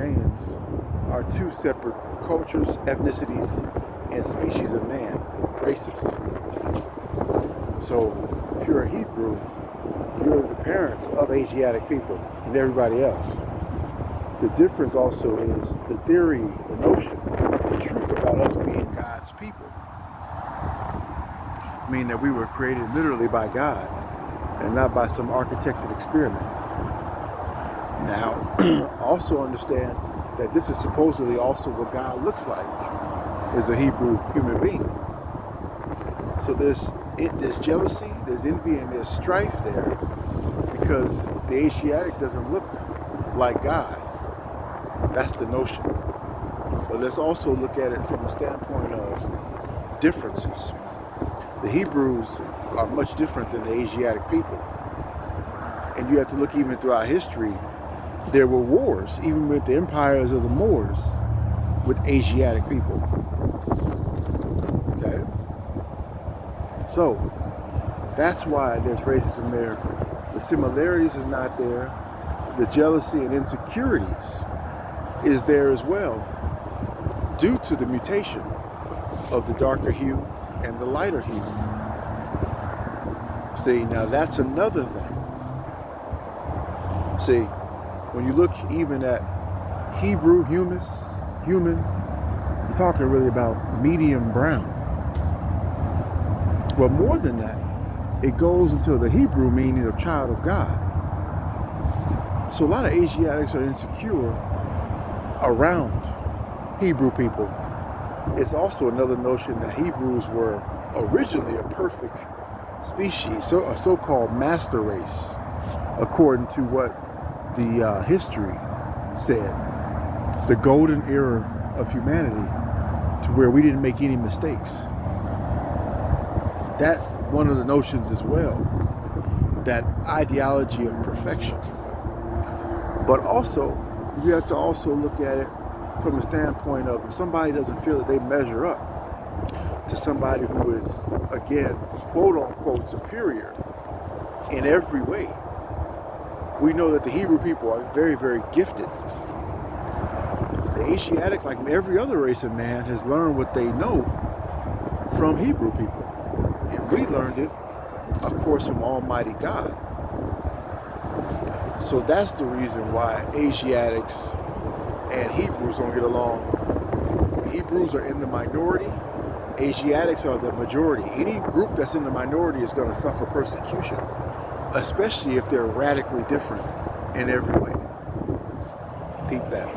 Galileans are two separate cultures, ethnicities, and species of man, races. So if you're a Hebrew, you're the parents of Asiatic people and everybody else. The difference also is the theory, the notion, the truth about us being God's people. Meaning that we were created literally by God and not by some architected experiment. Now, also understand that this is supposedly also what God looks like, is a Hebrew human being. So there's jealousy, there's envy, and there's strife there because the Asiatic doesn't look like God. That's the notion. But let's also look at it from a standpoint of differences. The Hebrews are much different than the Asiatic people. And you have to look even throughout history. There were wars, even with the empires of the Moors, with Asiatic people. Okay? So, that's why there's racism there. The similarities is not there. The jealousy and insecurities is there as well, due to the mutation of the darker hue and the lighter hue. See, now that's another thing. See, when you look even at Hebrew human, you're talking really about medium brown. Well, more than that, it goes into the Hebrew meaning of child of God. So a lot of Asiatics are insecure around Hebrew people. It's also another notion that Hebrews were originally a perfect species, so a so-called master race, according to what the history said, the golden era of humanity, to where we didn't make any mistakes. That's one of the notions as well, that ideology of perfection. But also, you have to also look at it from a standpoint of if somebody doesn't feel that they measure up to somebody who is, again, quote unquote superior in every way. We know that the Hebrew people are very, very gifted. The Asiatic, like every other race of man, has learned what they know from Hebrew people. And we learned it, of course, from Almighty God. So that's the reason why Asiatics and Hebrews don't get along. The Hebrews are in the minority. Asiatics are the majority. Any group that's in the minority is going to suffer persecution, especially if they're radically different in every way. Peep that.